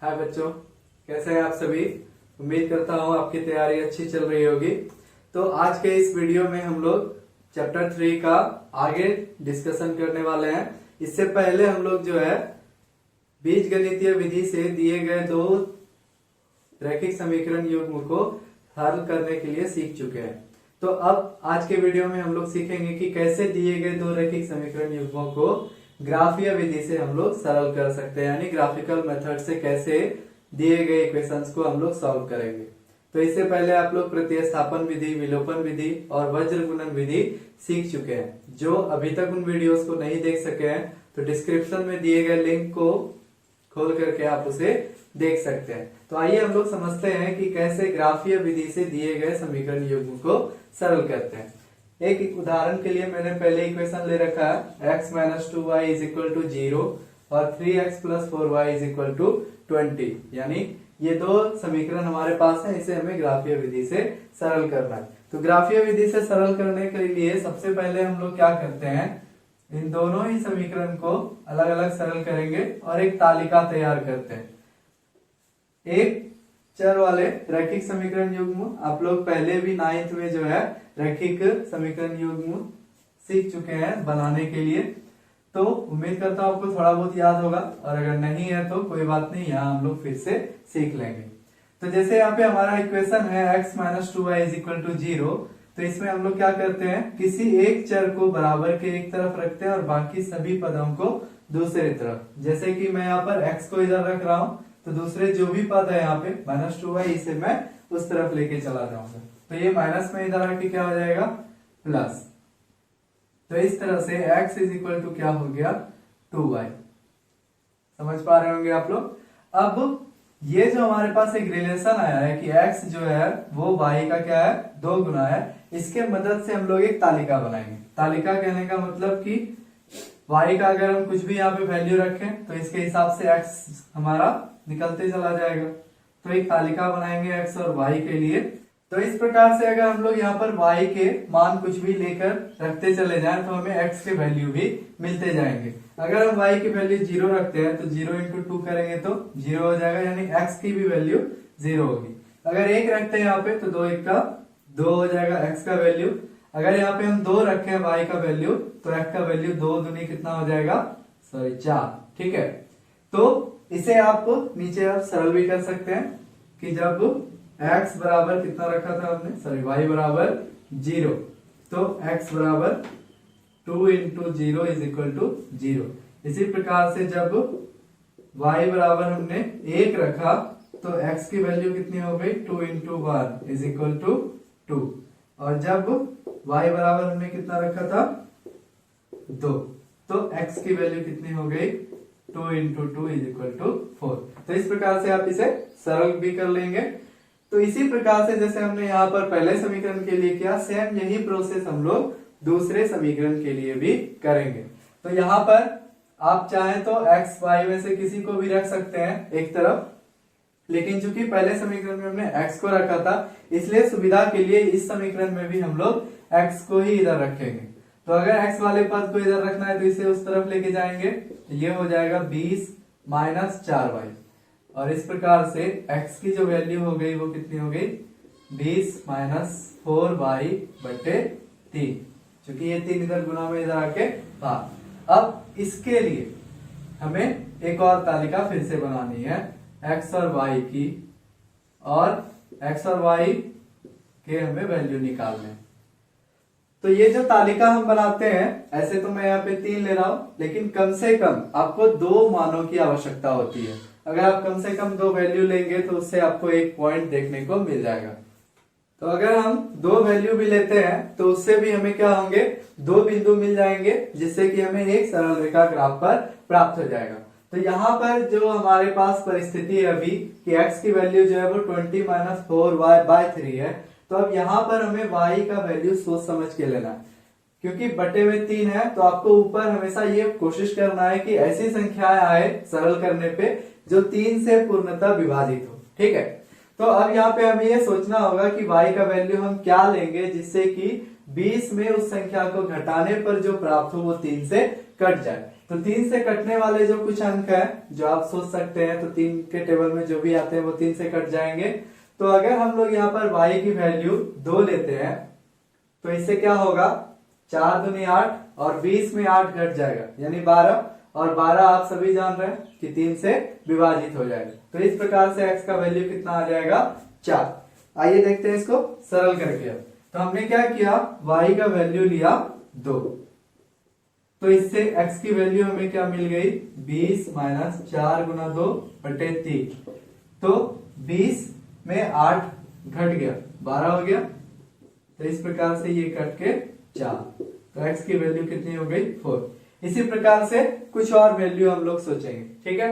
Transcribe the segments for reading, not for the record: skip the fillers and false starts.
हाय बच्चों, कैसे हैं आप सभी। उम्मीद करता हूँ आपकी तैयारी अच्छी चल रही होगी। तो आज के इस वीडियो में हम लोग चैप्टर 3 का आगे डिस्कशन करने वाले हैं। इससे पहले हम लोग जो है बीजगणितीय विधि से दिए गए दो रैखिक समीकरण युग्म को हल करने के लिए सीख चुके हैं। तो अब आज के वीडियो में हम लोग सीखेंगे कि कैसे दिए गए दो रैखिक समीकरण युग्मों को ग्राफीय विधि से हम लोग सरल कर सकते हैं, यानी ग्राफिकल मेथड से कैसे दिए गए इक्वेशंस को हम लोग सॉल्व करेंगे। तो इससे पहले आप लोग प्रतिस्थापन विधि, विलोपन विधि और वज्र गुणन विधि सीख चुके हैं। जो अभी तक उन वीडियोस को नहीं देख सके हैं तो डिस्क्रिप्शन में दिए गए लिंक को खोल करके आप उसे देख सकते हैं। तो आइए हम लोग समझते हैं कि कैसे ग्राफीय विधि से दिए गए समीकरण युग्म को सरल करते हैं। एक उदाहरण के लिए मैंने पहले इक्वेशन ले रखा है x - 2y = 0 और 3x + 4y = 20, यानी ये दो समीकरण हमारे पास है। इसे हमें ग्राफीय विधि से सरल करना है। तो ग्राफीय विधि से सरल करने के लिए सबसे पहले हम लोग क्या करते हैं, इन दोनों ही समीकरण को अलग अलग सरल करेंगे और एक तालिका तैयार करते हैं। एक चर वाले रैखिक समीकरण युग्म आप लोग पहले भी 9th में जो है रैखिक समीकरण युग्म सीख चुके हैं बनाने के लिए। तो उम्मीद करता हूं आपको थोड़ा बहुत याद होगा, और अगर नहीं है तो कोई बात नहीं, यहाँ हम लोग फिर से सीख लेंगे। तो जैसे यहाँ पे हमारा इक्वेशन है x - 2y = 0, तो इसमें हम लोग क्या करते हैं, किसी एक चर को बराबर के एक तरफ रखते हैं और बाकी सभी पदों को दूसरी तरफ। जैसे कि मैं यहाँ पर x को इधर रख रहा हूँ, तो दूसरे जो भी पद है यहाँ पे -2y, इसे मैं उस तरफ लेके चला जाऊंगा। तो ये माइनस में इधर आके क्या हो जाएगा, प्लस। तो इस तरह से x = क्या हो गया, 2y। समझ पा रहे होंगे आप लोग। अब ये जो हमारे पास एक रिलेशन आया है कि x जो है वो y का क्या है, 2 गुना है, इसके मदद से हम लोग एक तालिका बनाएंगे। तालिका कहने का मतलब कि y का अगर हम कुछ भी यहाँ पे वैल्यू रखें तो इसके हिसाब से x हमारा निकलते चला जाएगा। तो एक तालिका बनाएंगे x और y के लिए। तो इस प्रकार से अगर हम लोग यहाँ पर y के मान कुछ भी लेकर रखते चले जाएं तो हमें x के वैल्यू भी मिलते जाएंगे। अगर हम y की वैल्यू 0 रखते हैं तो 0 × 2 करेंगे तो 0 हो जाएगा, यानी x की भी वैल्यू 0 होगी। अगर 1 रखते हैं यहाँ पे तो 2 × 1 = 2 हो जाएगा x का वैल्यू। अगर यहाँ पे हम 2 रखें y का वैल्यू तो x का वैल्यू 2 दूनी कितना हो जाएगा, 4। ठीक है। तो इसे आप नीचे आप सरल भी कर सकते हैं कि जब x बराबर कितना रखा था हमने, y बराबर 0, तो x बराबर 2 × 0 = 0। इसी प्रकार से जब y बराबर हमने 1 रखा तो x की वैल्यू कितनी हो गई, 2 × 1 = 2। और जब y बराबर हमने कितना रखा था, 2, तो x की वैल्यू कितनी हो गई, 2 × 2 = 4। तो इस प्रकार से आप इसे सरल भी कर लेंगे। तो इसी प्रकार से जैसे हमने यहाँ पर पहले समीकरण के लिए किया, सेम यही प्रोसेस हम लोग दूसरे समीकरण के लिए भी करेंगे। तो यहाँ पर आप चाहें तो x y में से किसी को भी रख सकते हैं एक तरफ, लेकिन चूंकि पहले समीकरण में हमने x को रखा था, इसलिए सुविधा के लिए इस समीकरण में भी हम लोग x को ही इधर रखेंगे। तो अगर x वाले पद को इधर रखना है तो इसे उस तरफ लेके जाएंगे, तो ये हो जाएगा 20 - 4y। और इस प्रकार से x की जो वैल्यू हो गई वो कितनी हो गई, 20 - 4y/3, क्योंकि ये 3 इधर गुना में इधर आके बाहर। अब इसके लिए हमें एक और तालिका फिर से बनानी है x और y की, और x और y के हमें वैल्यू निकालने हैं। तो ये जो तालिका हम बनाते हैं, ऐसे तो मैं यहाँ पे 3 ले रहा हूं, लेकिन कम से कम आपको 2 मानों की आवश्यकता होती है। अगर आप कम से कम 2 वैल्यू लेंगे तो उससे आपको एक पॉइंट देखने को मिल जाएगा। तो अगर हम 2 वैल्यू भी लेते हैं तो उससे भी हमें क्या होंगे, 2 बिंदु मिल जाएंगे, जिससे कि हमें एक सरल रेखा ग्राफ पर प्राप्त हो जाएगा। तो यहाँ पर जो हमारे पास परिस्थिति है अभी कि x की वैल्यू जो है वो 20 - 4y/3 है, तो अब यहाँ पर हमें y का वैल्यू सोच समझ के लेना है, क्योंकि बटे में 3 है। तो आपको ऊपर हमेशा ये कोशिश करना है कि ऐसी संख्याएं आए सरल करने पे जो 3 से पूर्णतः विभाजित हो। ठीक है। तो अब यहाँ पे हमें ये सोचना होगा कि y का वैल्यू हम क्या लेंगे जिससे कि 20 में उस संख्या को घटाने पर जो प्राप्त हो वो 3 से कट जाए। तो 3 से कटने वाले जो कुछ अंक है जो आप सोच सकते हैं, तो 3 के टेबल में जो भी आते हैं वो 3 से कट जाएंगे। तो अगर हम लोग यहाँ पर y की वैल्यू 2 लेते हैं तो इससे क्या होगा, 4 दूनी 8 और 20 में 8 घट जाएगा यानी 12, और 12 आप सभी जान रहे हैं कि 3 से विभाजित हो जाएगा। तो इस प्रकार से x का वैल्यू कितना आ जाएगा, 4। आइए देखते हैं इसको सरल करके। अब तो हमने क्या किया, y का वैल्यू लिया 2, तो इससे x की वैल्यू हमें क्या मिल गई, 20 माइनस 4 गुना 2 बटे 3। तो 20 में 8 घट गया, 12 हो गया। तो इस प्रकार से ये कट के 4, तो x की वैल्यू कितनी हो गई, 4। इसी प्रकार से कुछ और वैल्यू हम लोग सोचेंगे, ठीक है।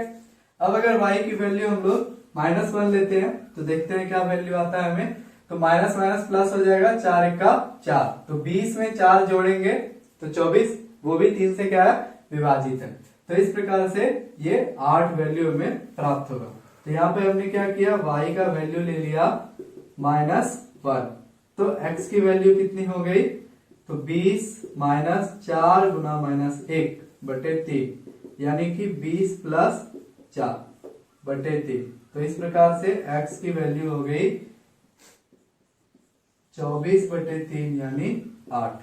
अब अगर y की वैल्यू हम लोग -1 लेते हैं तो देखते हैं क्या वैल्यू आता है हमें। तो माइनस माइनस प्लस हो जाएगा, 4 एक का 4, तो 20 में 4 जोड़ेंगे तो 24, वो भी 3 से क्या है, विभाजित है। तो इस प्रकार से ये 8 वैल्यू हमें प्राप्त होगा। तो यहाँ पे हमने क्या किया, y का वैल्यू ले लिया -1, तो x की वैल्यू कितनी हो गई, तो 20 माइनस 4 गुना -1 बटे 3 यानी कि 20 प्लस 4 बटे 3। तो इस प्रकार से x की वैल्यू हो गई 24 बटे 3 यानी 8।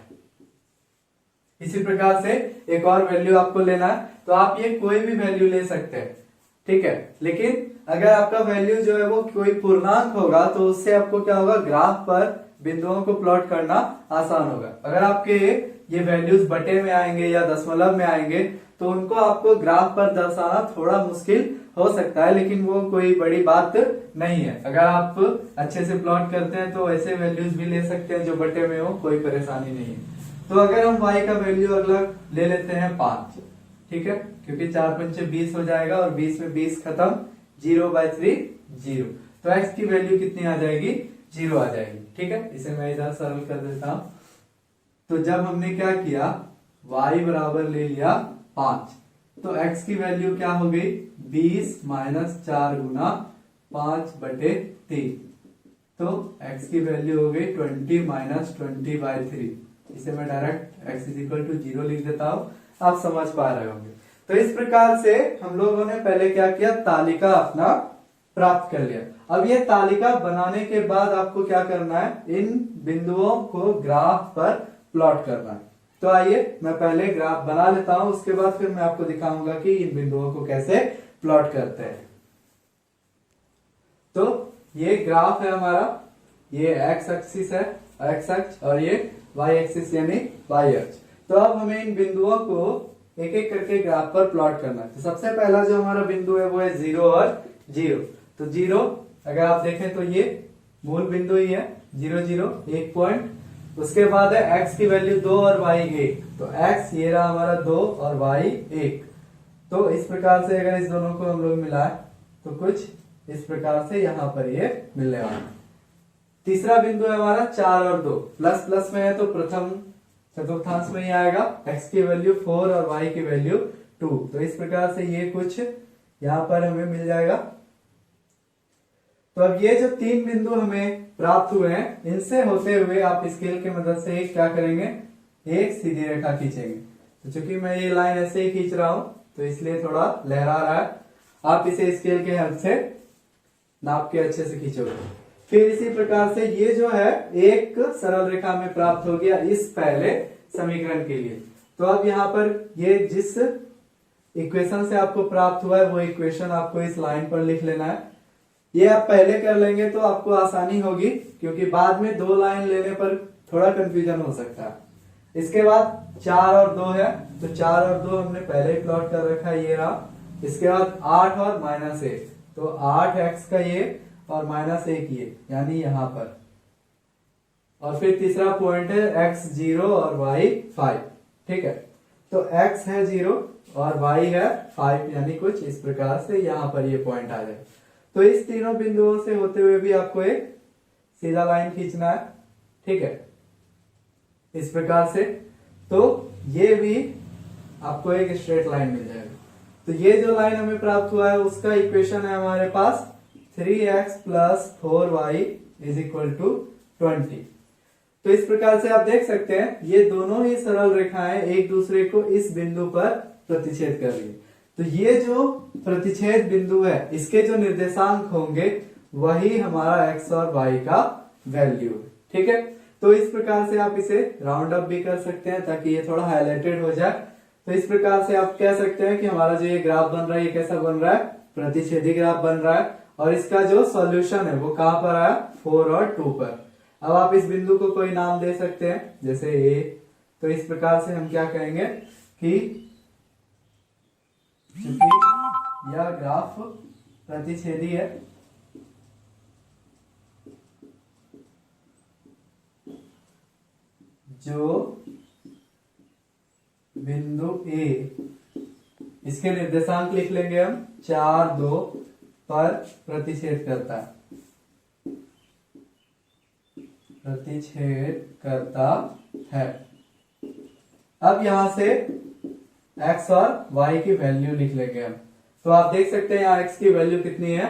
इसी प्रकार से एक और वैल्यू आपको लेना है, तो आप ये कोई भी वैल्यू ले सकते हैं, ठीक है। लेकिन अगर आपका वैल्यू जो है वो कोई पूर्णांक होगा तो उससे आपको क्या होगा, ग्राफ पर बिंदुओं को प्लॉट करना आसान होगा। अगर आपके ये वैल्यूज बटे में आएंगे या दशमलव में आएंगे तो उनको आपको ग्राफ पर दर्शाना थोड़ा मुश्किल हो सकता है, लेकिन वो कोई बड़ी बात नहीं है। अगर आप अच्छे से प्लॉट करते हैं तो ऐसे वैल्यूज भी ले सकते हैं जो बटे में हो, कोई परेशानी नहीं है। तो अगर हम y का वैल्यू अगला ले लेते हैं 5, ठीक है, क्योंकि 4 पंचे 20 हो जाएगा और 20 में 20 खत्म, 0/3 0। तो x की वैल्यू कितनी आ जाएगी, 0 आ जाएगी, ठीक है। इसे मैं इधर सरल कर देता हूं। तो जब हमने क्या किया, y बराबर ले लिया 5, तो x की वैल्यू क्या हो गई, 20 माइनस 4 गुना 5 बटे 3। तो x की वैल्यू हो गई 20 माइनस 20/3। इसे मैं direct x is equal to 0 लिख देता हूं, आप समझ पा रहे होंगे। तो इस प्रकार से हम लोगों ने पहले क्या किया, तालिका अपना प्राप्त कर लिया। अब ये तालिका बनाने के बाद आपको क्या करना है, इन बिंदुओं को ग्राफ पर प्लॉट करना है। तो आइए मैं पहले ग्राफ बना लेता हूं, उसके बाद फिर मैं आपको दिखाऊंगा कि इन बिंदुओं को कैसे प्लॉट करते हैं। तो ये ग्राफ है हमारा, ये x एक्सिस है, x अक्ष, और ये y एक्सिस यानी y अक्ष। तो अब हमें इन बिंदुओं को एक एक करके ग्राफ पर प्लॉट करना है। तो सबसे पहला जो हमारा बिंदु है वो है 0 और 0। तो 0 अगर आप देखें तो ये मूल बिंदु ही है, 0 0 1 पॉइंट। उसके बाद है x की वैल्यू 2 और y 1, तो x ये रहा हमारा 2 और y 1। तो इस प्रकार से अगर इस दोनों को हम लोग मिलाएं तो कुछ इस प्रकार से यहां पर ये मिलने वाला है। तीसरा बिंदु है हमारा 4 और 2, प्लस प्लस में है तो प्रथम चतुर्थांश में ही आएगा। x की वैल्यू 4 और y की वैल्यू 2, तो इस प्रकार से ये कुछ यहां पर हमें मिल जाएगा। तो अब ये जो 3 बिंदु हमें प्राप्त हुए हैं, इनसे होते हुए आप स्केल की मदद से क्या करेंगे, एक सीधी रेखा खींचेंगे। तो चूंकि मैं ये लाइन ऐसे ही खींच रहा हूं तो इसलिए थोड़ा लहरा रहा है, आप इसे स्केल के हेल्प से नाप के अच्छे से खींचोगे। फिर इसी प्रकार से ये जो है एक सरल रेखा में प्राप्त हो गया इस पहले समीकरण के लिए। तो अब यहाँ पर ये जिस इक्वेशन से आपको प्राप्त हुआ है वो इक्वेशन आपको इस लाइन पर लिख लेना है। ये आप पहले कर लेंगे तो आपको आसानी होगी, क्योंकि बाद में 2 लाइन लेने पर थोड़ा कंफ्यूजन हो सकता है। इसके बाद 4 और 2 है, तो 4 और 2 हमने पहले ही प्लॉट कर रखा है, ये रहा। इसके बाद 8 और -1, तो 8x का ये और -1 ये, यानी यहां पर। और फिर तीसरा पॉइंट है x 0 और y 5, ठीक है। तो x है 0 और y है 5, यानी कुछ इस प्रकार से यहां पर ये पॉइंट आ जाए। तो इस तीनों बिंदुओं से होते हुए भी आपको एक सीधा लाइन खींचना है, ठीक है, इस प्रकार से। तो ये भी आपको एक स्ट्रेट लाइन मिल जाएगा। तो ये जो लाइन हमें प्राप्त हुआ है उसका इक्वेशन है हमारे पास 3x + 4y = 20। तो इस प्रकार से आप देख सकते हैं ये दोनों ही सरल रेखाएं एक दूसरे को इस बिंदु पर प्रतिच्छेद कर रही है। तो ये जो प्रतिच्छेद बिंदु है इसके जो निर्देशांक होंगे वही हमारा x और y का वैल्यू है। ठीक है, तो इस प्रकार से आप इसे राउंड अप भी कर सकते हैं ताकि ये थोड़ा हाईलाइटेड हो जाए। तो इस प्रकार से आप कह सकते हैं कि हमारा जो ये ग्राफ बन रहा है ये कैसा बन रहा है, प्रतिच्छेदी ग्राफ बन रहा है। और इसका जो सॉल्यूशन है वो कहां पर आया, 4 और 2 पर। अब आप इस बिंदु को कोई नाम दे सकते हैं जैसे ए। तो इस प्रकार से हम क्या कहेंगे कि चूंकि यह ग्राफ प्रतिच्छेदी है जो बिंदु ए, इसके निर्देशांक लिख लेंगे हम 4, 2 पर प्रतिच्छेद करता है, प्रतिच्छेद करता है। अब यहां से x और y की वैल्यू लिख लेंगे हम। तो आप देख सकते हैं यहाँ x की वैल्यू कितनी है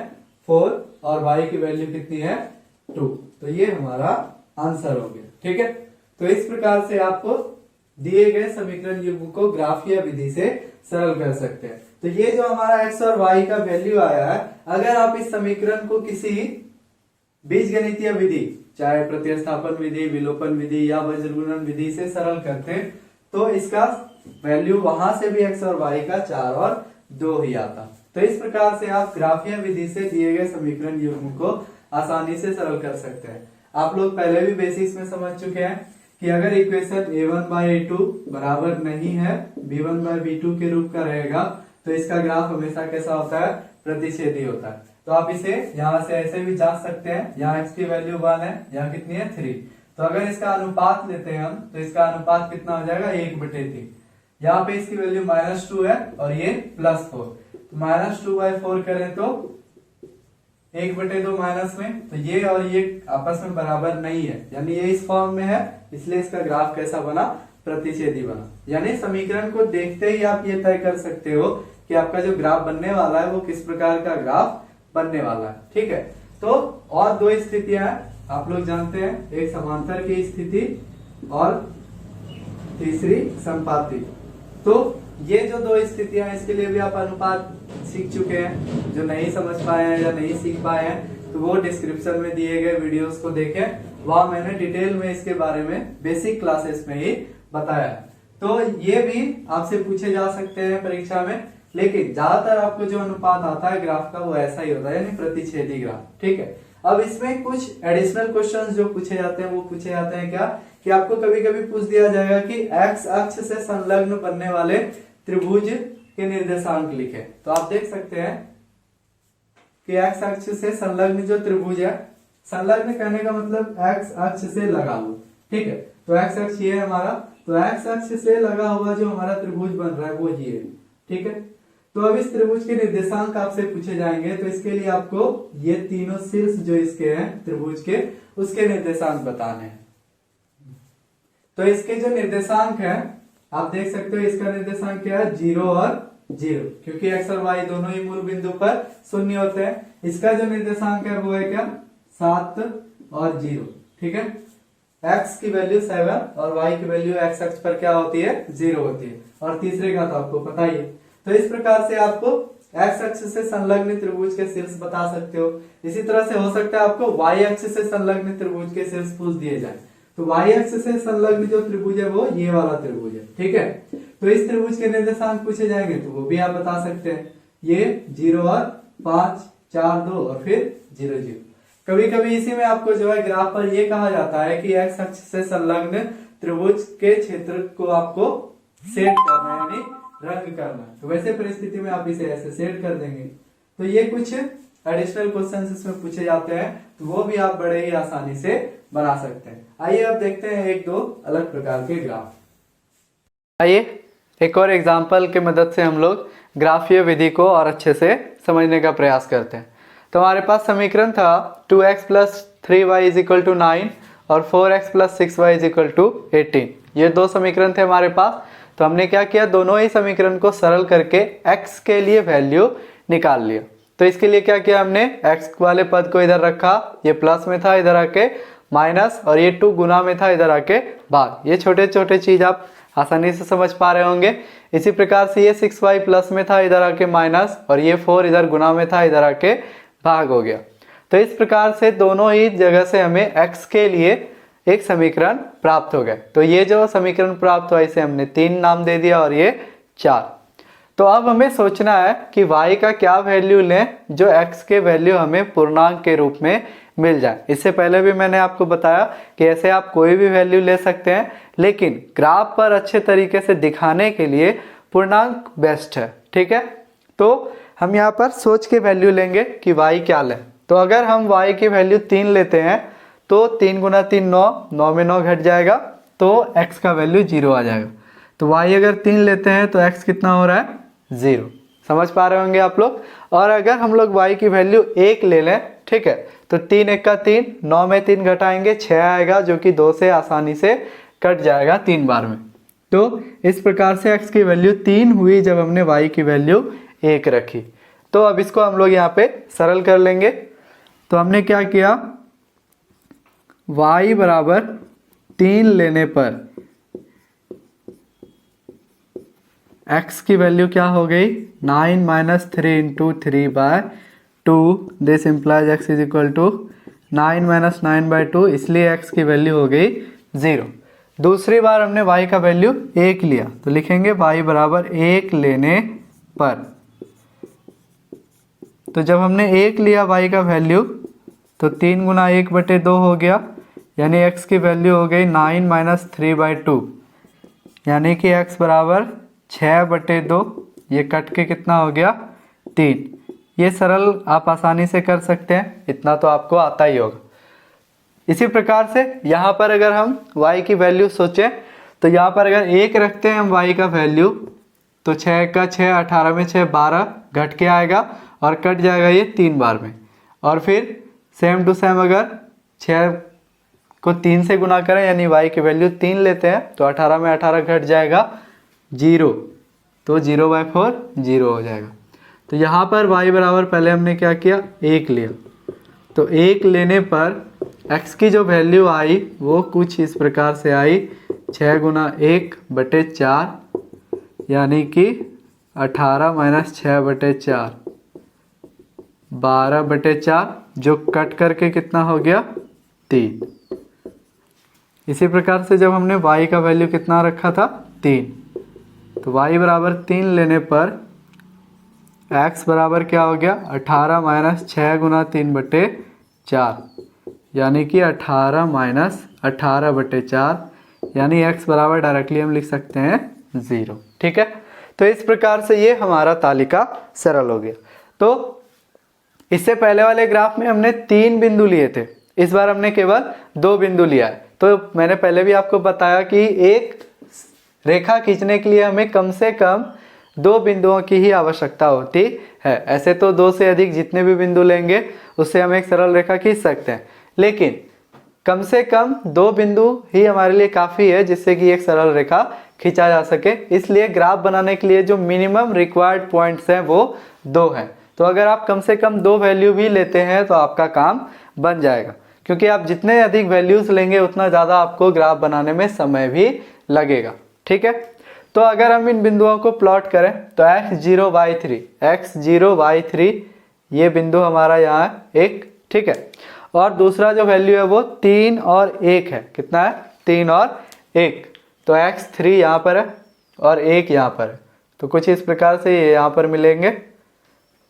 4 और y की वैल्यू कितनी है 2। तो ये हमारा आंसर हो गया। ठीक है, तो इस प्रकार से आपको दिए गए समीकरण युग्म को ग्राफीय विधि से सरल कर सकते हैं। तो ये जो हमारा x और y का वैल्यू आया है, अगर आप इस समीकरण को किसी बीजगणितीय विधि चाहे प्रतिस्थापन विधि, विलोपन विधि या वज्रगुणन विधि से सरल करते हैं तो इसका वैल्यू वहां से भी x और y का 4 और 2 ही आता। तो इस प्रकार से आप ग्राफीय विधि से दिए गए समीकरण युग्म को आसानी से सरल कर सकते हैं। आप लोग पहले भी बेसिक्स में समझ चुके हैं कि अगर इक्वेशन a1/a2 बराबर नहीं है b1/b2 के रूप का रहेगा तो इसका ग्राफ हमेशा कैसा होता है, प्रतिच्छेदी होता है। तो आप इसे यहां से ऐसे भी जांच सकते हैं, यहाँ x की वैल्यू 1 है, यहाँ कितनी है 3। तो अगर इसका अनुपात लेते हैं हम तो इसका अनुपात कितना हो जाएगा 1/3। यहाँ पे इसकी वैल्यू -2 है और ये +4। तो -2/4 करें तो 1/2 माइनस में, तो ये और ये आपस में बराबर नहीं है, यानी ये इस फॉर्म में है, इसलिए इसका ग्राफ कैसा बना, प्रतिच्छेदी बना। यानी समीकरण को देखते ही आप ये तय कर सकते हो कि आपका जो ग्राफ बनने वाला है वो किस प्रकार का ग्राफ बनने वाला है। ठीक है, तो और 2 स्थितियां आप लोग जानते हैं, एक समांतर की स्थिति और तीसरी संपाती। तो ये जो 2 स्थितियां हैं इसके लिए भी आप अनुपात सीख चुके हैं। जो नहीं समझ पाए हैं या नहीं सीख पाए हैं तो वो डिस्क्रिप्शन में दिए गए वीडियोस को देखें, वहां मैंने डिटेल में इसके बारे में बेसिक क्लासेस में ही बताया है। तो ये भी आपसे पूछे जा सकते हैं परीक्षा में, लेकिन ज्यादातर आपको जो अनुपात आता है ग्राफ का वो ऐसा ही होता है, यानी प्रतिच्छेदी ग्राफ। ठीक है, अब इसमें कुछ एडिशनल क्वेश्चंस जो पूछे जाते हैं वो पूछे जाते हैं क्या, कि आपको कभी कभी पूछ दिया जाएगा कि x अक्ष से संलग्न बनने वाले त्रिभुज के निर्देशांक लिखें। तो आप देख सकते हैं कि x अक्ष से संलग्न जो त्रिभुज है, संलग्न कहने का मतलब x अक्ष से लगा हुआ। ठीक है, तो x अक्ष ये है हमारा, तो x अक्ष से लगा हुआ जो हमारा त्रिभुज बन रहा है वो ये है। ठीक है, तो अब इस त्रिभुज के निर्देशांक आपसे पूछे जाएंगे, तो इसके लिए आपको ये तीनों शीर्ष जो इसके हैं त्रिभुज के, उसके निर्देशांक बताने हैं। तो इसके जो निर्देशांक है आप देख सकते हो, इसका निर्देशांक क्या है 0 और 0, क्योंकि x और y दोनों ही मूल बिंदु पर 0 होते हैं। इसका जो निर्देशांक है वो है क्या 7 और 0। ठीक है, x की वैल्यू 7 और y की वैल्यू x अक्ष पर क्या होती है 0 होती है, और तीसरे का तो आपको पता ही है। तो इस प्रकार से आपको x अक्ष से संलग्न त्रिभुज के शीर्ष बता सकते हो। इसी तरह से हो सकता है आपको y अक्ष से संलग्न त्रिभुज के शीर्ष पूछ दिए जाए, तो y अक्ष से संलग्न जो त्रिभुज है वो ये वाला त्रिभुज है। ठीक है, तो इस त्रिभुज के निर्देशांक पूछे जाएंगे तो वो भी आप बता सकते हैं, ये 0 और 5, 4, 2 और फिर 0, 0। कभी कभी इसी में आपको जो है ग्राफ पर ये कहा जाता है कि x अक्ष से संलग्न त्रिभुज के क्षेत्र को आपको सेट करना है, यानी रंग करना है। तो वैसे परिस्थिति में आप इसे ऐसे सेट कर देंगे। तो ये कुछ एडिशनल क्वेश्चंस इसमें पूछे जाते हैं, तो वो भी आप बड़े ही आसानी से बना सकते हैं। आइए अब देखते हैं 1-2 अलग प्रकार के ग्राफ। आइए एक और एग्जांपल के मदद से हम लोग ग्राफीय विधि को और अच्छे से समझने का प्रयास करते हैं। तो हमारे पास समीकरण था 2x + 3y = 9 और 4x + 6y = 18। ये 2 समीकरण थे हमारे पास। तो हमने क्या किया, दोनों ही समीकरण को सरल करके x के लिए वैल्यू निकाल लिया। तो इसके लिए क्या किया हमने, x वाले पद को इधर रखा, ये प्लस में था इधर आके माइनस, और ये 2 गुना में था इधर आके भाग। ये छोटे छोटे चीज आप आसानी से समझ पा रहे होंगे। इसी प्रकार से ये 6y प्लस में था, इधर आके माइनस, और ये 4 इधर गुना में था, इधर आके भाग हो गया। तो इस प्रकार से दोनों ही जगह से हमें x के लिए एक समीकरण प्राप्त हो गया। तो ये जो समीकरण प्राप्त हुआ इसे हमने 3 नाम दे दिया और ये 4। तो अब हमें सोचना है कि y का क्या वैल्यू लें जो x के वैल्यू हमें पूर्णांक के रूप में मिल जाए। इससे पहले भी मैंने आपको बताया कि ऐसे आप कोई भी वैल्यू ले सकते हैं, लेकिन ग्राफ पर अच्छे तरीके से दिखाने के लिए पूर्णांक बेस्ट है। ठीक है, तो हम यहाँ पर सोच के वैल्यू लेंगे कि y क्या लें। तो अगर हम y की वैल्यू 3 लेते हैं तो 3 गुना 3 9, 9 में 9 घट जाएगा, तो x का वैल्यू 0 आ जाएगा। तो y अगर 3 लेते हैं तो x कितना हो रहा है 0। समझ पा रहे होंगे आप लोग। और अगर हम लोग y की वैल्यू 1 ले लें, ठीक है, तो 3 1 का 3, 9 में 3 घटाएंगे 6 आएगा, जो कि 2 से आसानी से कट जाएगा 3 बार में। तो इस प्रकार से x की वैल्यू 3 हुई जब हमने y की वैल्यू 1 रखी। तो अब इसको हम लोग यहाँ पे सरल कर लेंगे। तो हमने क्या किया, y बराबर 3 लेने पर x की वैल्यू क्या हो गई 9 minus 3 into 3/2। This implies x is equal to 9 minus 9/2, इसलिए x की वैल्यू हो गई 0। दूसरी बार हमने y का वैल्यू 1 लिया, तो लिखेंगे y बराबर 1 लेने पर। तो जब हमने 1 लिया y का वैल्यू, तो 3 गुना 1/2 हो गया, यानी x की वैल्यू हो गई 9 माइनस 3/2, यानी कि x बराबर 6/2। ये कट के कितना हो गया 3। ये सरल आप आसानी से कर सकते हैं, इतना तो आपको आता ही होगा। इसी प्रकार से यहाँ पर अगर हम y की वैल्यू सोचें, तो यहाँ पर अगर 1 रखते हैं हम y का वैल्यू, तो 6 का 6, 18 में 6 12 घट के आएगा और कट जाएगा ये 3 बार में। और फिर सेम टू सेम अगर 6 को 3 से गुना करें, यानी y की वैल्यू 3 लेते हैं, तो 18 में 18 घट जाएगा 0, तो 0/4 0 हो जाएगा। तो यहाँ पर y बराबर पहले हमने क्या किया 1 लिया, तो 1 लेने पर x की जो वैल्यू आई वो कुछ इस प्रकार से आई 6 गुना 1/4, यानी कि 18 माइनस 6/4 12/4, जो कट करके कितना हो गया 3। इसी प्रकार से जब हमने y का वैल्यू कितना रखा था 3, तो y बराबर 3 लेने पर x बराबर क्या हो गया 18 माइनस 6 गुना 3/4, यानी कि 18 माइनस 18/4, यानी x बराबर डायरेक्टली हम लिख सकते हैं 0। ठीक है, तो इस प्रकार से ये हमारा तालिका सरल हो गया। तो इससे पहले वाले ग्राफ में हमने 3 बिंदु लिए थे, इस बार हमने केवल 2 बिंदु लिया है। तो मैंने पहले भी आपको बताया कि एक रेखा खींचने के लिए हमें कम से कम 2 बिंदुओं की ही आवश्यकता होती है। ऐसे तो 2 से अधिक जितने भी बिंदु लेंगे उससे हम एक सरल रेखा खींच सकते हैं, लेकिन कम से कम 2 बिंदु ही हमारे लिए काफ़ी है जिससे कि एक सरल रेखा खींचा जा सके। इसलिए ग्राफ बनाने के लिए जो मिनिमम रिक्वायर्ड पॉइंट्स हैं वो 2 हैं। तो अगर आप कम से कम 2 वैल्यू भी लेते हैं तो आपका काम बन जाएगा, क्योंकि आप जितने अधिक वैल्यूज लेंगे उतना ज़्यादा आपको ग्राफ बनाने में समय भी लगेगा। ठीक है, तो अगर हम इन बिंदुओं को प्लॉट करें तो x0 y3 ये बिंदु हमारा यहाँ एक, ठीक है, और दूसरा जो वैल्यू है वो 3 और 1 है। कितना है 3 और 1, तो x3 यहाँ पर है और 1 यहाँ पर है। तो कुछ इस प्रकार से ये यहाँ पर मिलेंगे,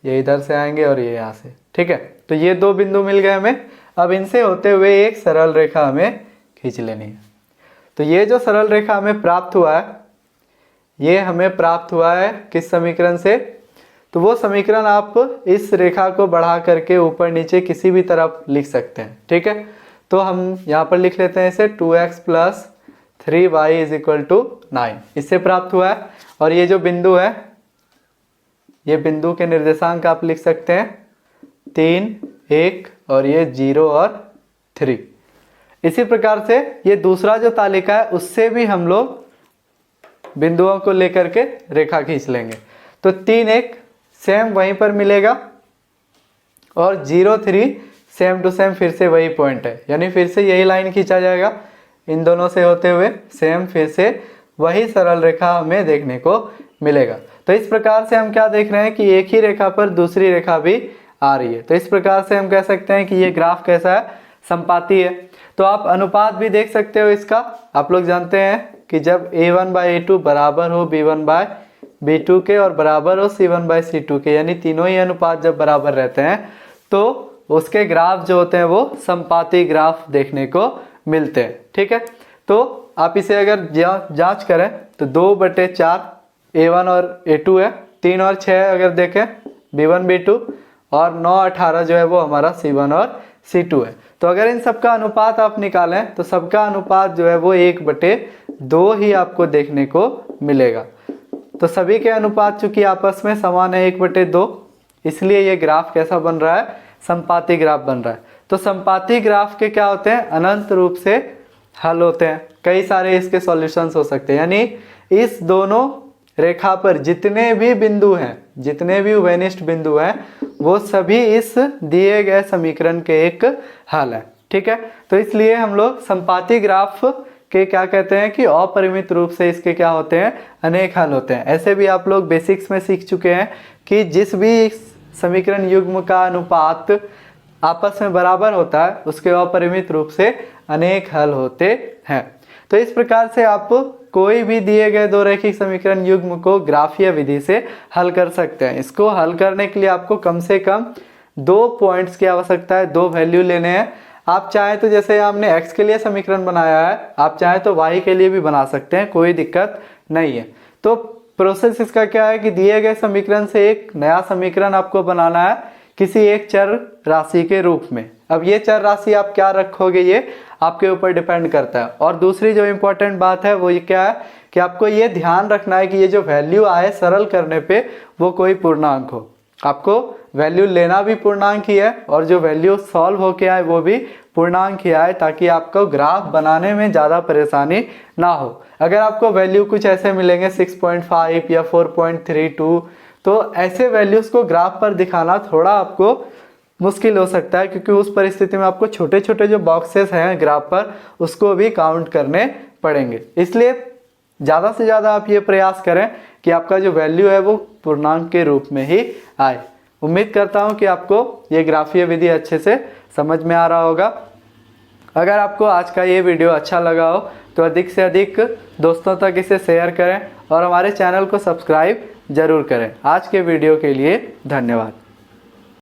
ये इधर से आएंगे और ये यहाँ से। ठीक है, तो ये 2 बिंदु मिल गए हमें। अब इनसे होते हुए एक सरल रेखा हमें खींच लेनी है। तो ये जो सरल रेखा हमें प्राप्त हुआ है, ये हमें प्राप्त हुआ है किस समीकरण से, तो वो समीकरण आप इस रेखा को बढ़ा करके ऊपर नीचे किसी भी तरफ लिख सकते हैं। ठीक है, तो हम यहाँ पर लिख लेते हैं इसे 2x + 3y = 9, इससे प्राप्त हुआ है। और ये जो बिंदु है, ये बिंदु के निर्देशांक आप लिख सकते हैं 3, 1 और ये 0 और 3। इसी प्रकार से ये दूसरा जो तालिका है उससे भी हम लोग बिंदुओं को लेकर के रेखा खींच लेंगे। तो 3, 1 सेम वहीं पर मिलेगा और 0, 3 सेम टू सेम फिर से वही पॉइंट है, यानी फिर से यही लाइन खींचा जाएगा इन दोनों से होते हुए सेम फिर से वही सरल रेखा हमें देखने को मिलेगा। तो इस प्रकार से हम क्या देख रहे हैं कि एक ही रेखा पर दूसरी रेखा भी आ रही है। तो इस प्रकार से हम कह सकते हैं कि ये ग्राफ कैसा है, संपाती है। तो आप अनुपात भी देख सकते हो इसका। आप लोग जानते हैं कि जब a1/a2 बराबर हो b1/b2 के और बराबर हो c1/c2 के, यानी तीनों ही अनुपात जब बराबर रहते हैं तो उसके ग्राफ जो होते हैं वो संपाती ग्राफ देखने को मिलते हैं। ठीक है, तो आप इसे अगर जांच करें तो 2/4 a1 और a2 है, 3 और 6 अगर देखें b1 b2, और 9 18 जो है वो हमारा c1 और c2 है। तो अगर इन सबका अनुपात आप निकालें तो सबका अनुपात जो है वो 1/2 ही आपको देखने को मिलेगा। तो सभी के अनुपात चूंकि आपस में समान है 1/2, इसलिए ये ग्राफ कैसा बन रहा है, संपाती ग्राफ बन रहा है। तो संपाती ग्राफ के क्या होते हैं, अनंत रूप से हल होते हैं, कई सारे इसके सॉल्यूशंस हो सकते हैं। यानी इस दोनों रेखा पर जितने भी बिंदु हैं, जितने भी उभयनिष्ठ बिंदु हैं, वो सभी इस दिए गए समीकरण के एक हल है। ठीक है, तो इसलिए हम लोग संपाती ग्राफ के क्या कहते हैं कि अपरिमित रूप से इसके क्या होते हैं, अनेक हल होते हैं। ऐसे भी आप लोग बेसिक्स में सीख चुके हैं कि जिस भी समीकरण युग्म का अनुपात आपस में बराबर होता है उसके अपरिमित रूप से अनेक हल होते हैं। तो इस प्रकार से आप कोई भी दिए गए दो रैखिक समीकरण युग्म को ग्राफीय विधि से हल कर सकते हैं। इसको हल करने के लिए आपको कम से कम 2 पॉइंट्स की आवश्यकता है, 2 वैल्यू लेने हैं। आप चाहें तो जैसे हमने x के लिए समीकरण बनाया है, आप चाहें तो y के लिए भी बना सकते हैं, कोई दिक्कत नहीं है। तो प्रोसेस इसका क्या है कि दिए गए समीकरण से एक नया समीकरण आपको बनाना है किसी एक चर राशि के रूप में। अब ये चर राशि आप क्या रखोगे ये आपके ऊपर डिपेंड करता है। और दूसरी जो इम्पोर्टेंट बात है वो ये क्या है कि आपको ये ध्यान रखना है कि ये जो वैल्यू आए सरल करने पे वो कोई पूर्णांक हो। आपको वैल्यू लेना भी पूर्णांक ही है और जो वैल्यू सॉल्व होके आए वो भी पूर्णांक ही आए, ताकि आपको ग्राफ बनाने में ज़्यादा परेशानी ना हो। अगर आपको वैल्यू कुछ ऐसे मिलेंगे 6.5 या 4.32, तो ऐसे वैल्यूज़ को ग्राफ पर दिखाना थोड़ा आपको मुश्किल हो सकता है, क्योंकि उस परिस्थिति में आपको छोटे छोटे जो बॉक्सेस हैं ग्राफ पर उसको भी काउंट करने पड़ेंगे। इसलिए ज़्यादा से ज़्यादा आप ये प्रयास करें कि आपका जो वैल्यू है वो पूर्णांक के रूप में ही आए। उम्मीद करता हूँ कि आपको ये ग्राफीय विधि अच्छे से समझ में आ रहा होगा। अगर आपको आज का ये वीडियो अच्छा लगा हो तो अधिक से अधिक दोस्तों तक इसे शेयर करें और हमारे चैनल को सब्सक्राइब जरूर करें। आज के वीडियो के लिए धन्यवाद।